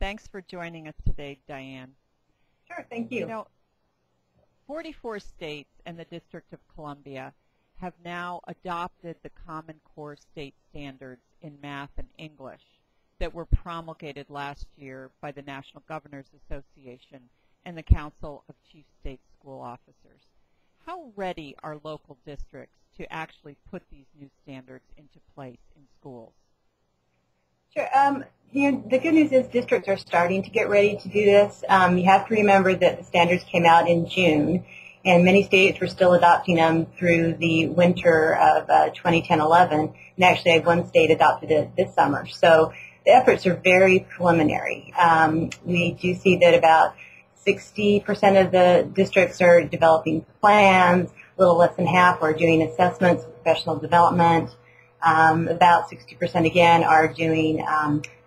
Thanks for joining us today, Diane. Sure, thank you. 44 states and the District of Columbia have now adopted the Common Core state standards in math and English that were promulgated last year by the National Governors Association and the Council of Chief State School Officers. How ready are local districts to actually put these new standards into place in schools? Sure. The good news is districts are starting to get ready to do this. You have to remember that the standards came out in June, and many states were still adopting them through the winter of 2010-11, and actually one state adopted it this summer. So the efforts are very preliminary. We do see that about 60% of the districts are developing plans, a little less than half are doing assessments, professional development. About 60% again are doing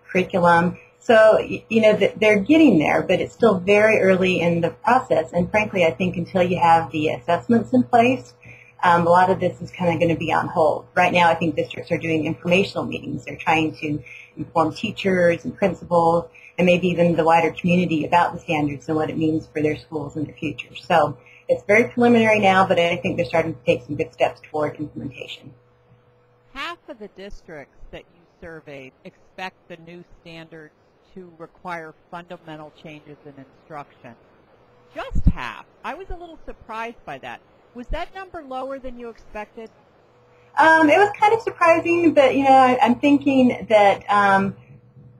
curriculum. So, they're getting there, but it's still very early in the process. And frankly, I think until you have the assessments in place, a lot of this is kind of going to be on hold. Right now, I think districts are doing informational meetings. They're trying to inform teachers and principals and maybe even the wider community about the standards and what it means for their schools in the future. So it's very preliminary now, but I think they're starting to take some good steps toward implementation. Half of the districts that you surveyed expect the new standards to require fundamental changes in instruction. Just half. I was a little surprised by that. Was that number lower than you expected? It was kind of surprising, but, I'm thinking that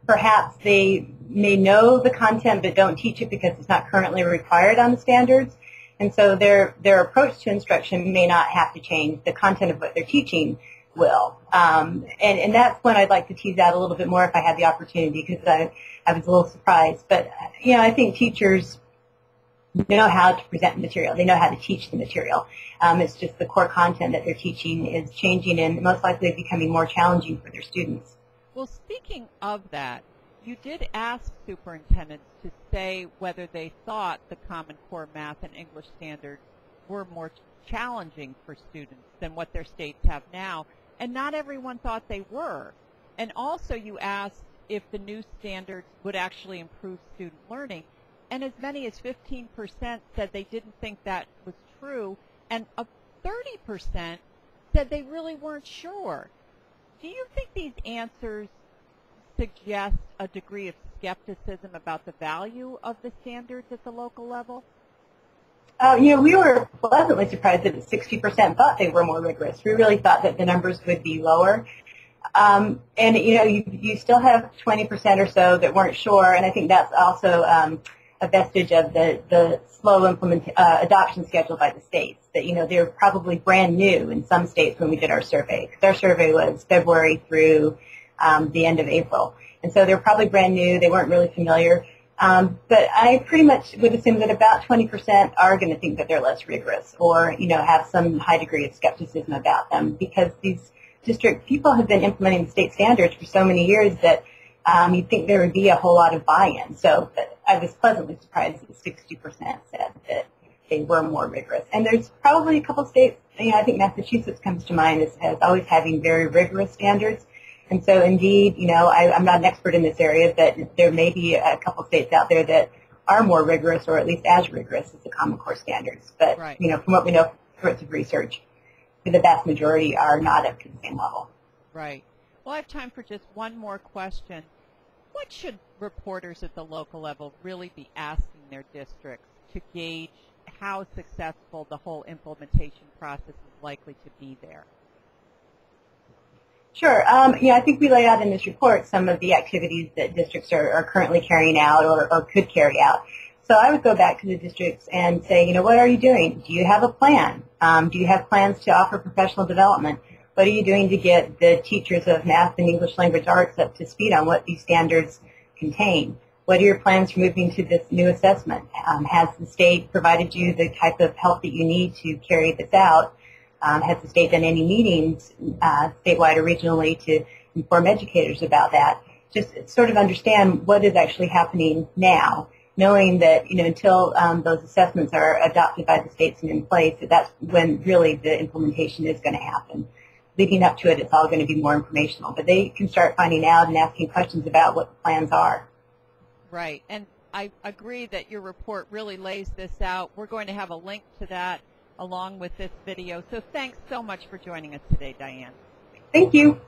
perhaps they may know the content but don't teach it because it's not currently required on the standards. And so their approach to instruction may not have to change. The content of what they're teaching will. And that's when I'd like to tease out a little bit more if I had the opportunity, because I was a little surprised. But, I think teachers know how to present the material. They know how to teach the material. It's just the core content that they're teaching is changing and most likely becoming more challenging for their students. Well, speaking of that, you did ask superintendents to say whether they thought the Common Core math and English standards were more challenging for students than what their states have now, and not everyone thought they were. And also you asked if the new standards would actually improve student learning, and as many as 15% said they didn't think that was true, and 30% said they really weren't sure. Do you think these answers suggest a degree of skepticism about the value of the standards at the local level? We were pleasantly surprised that 60% thought they were more rigorous. We really thought that the numbers would be lower. And, you still have 20% or so that weren't sure, and I think that's also a vestige of the slow adoption schedule by the states. That, they're probably brand new in some states when we did our survey. Our survey was February through the end of April. And so they're probably brand new. They weren't really familiar. But I pretty much would assume that about 20% are going to think that they're less rigorous or, have some high degree of skepticism about them, because these district people have been implementing the state standards for so many years that you'd think there would be a whole lot of buy-in. So I was pleasantly surprised that 60% said that they were more rigorous. And there's probably a couple states, I think Massachusetts comes to mind as always having very rigorous standards. And so, indeed, I'm not an expert in this area, but there may be a couple states out there that are more rigorous, or at least as rigorous as the Common Core standards. But, right. From what we know from sorts of research, the vast majority are not up to the same level. Right. Well, I have time for just one more question. What should reporters at the local level really be asking their districts to gauge how successful the whole implementation process is likely to be there? Sure. I think we lay out in this report some of the activities that districts are currently carrying out or could carry out. So I would go back to the districts and say, what are you doing? Do you have a plan? Do you have plans to offer professional development? What are you doing to get the teachers of math and English language arts up to speed on what these standards contain? What are your plans for moving to this new assessment? Has the state provided you the type of help that you need to carry this out? Has the state done any meetings statewide or regionally to inform educators about that? Just sort of understand what is actually happening now, knowing that, until those assessments are adopted by the states and in place, that's when really the implementation is going to happen. Leading up to it, it's all going to be more informational. But they can start finding out and asking questions about what the plans are. Right. And I agree that your report really lays this out. We're going to have a link to that along with this video. So thanks so much for joining us today, Diane. Thank you.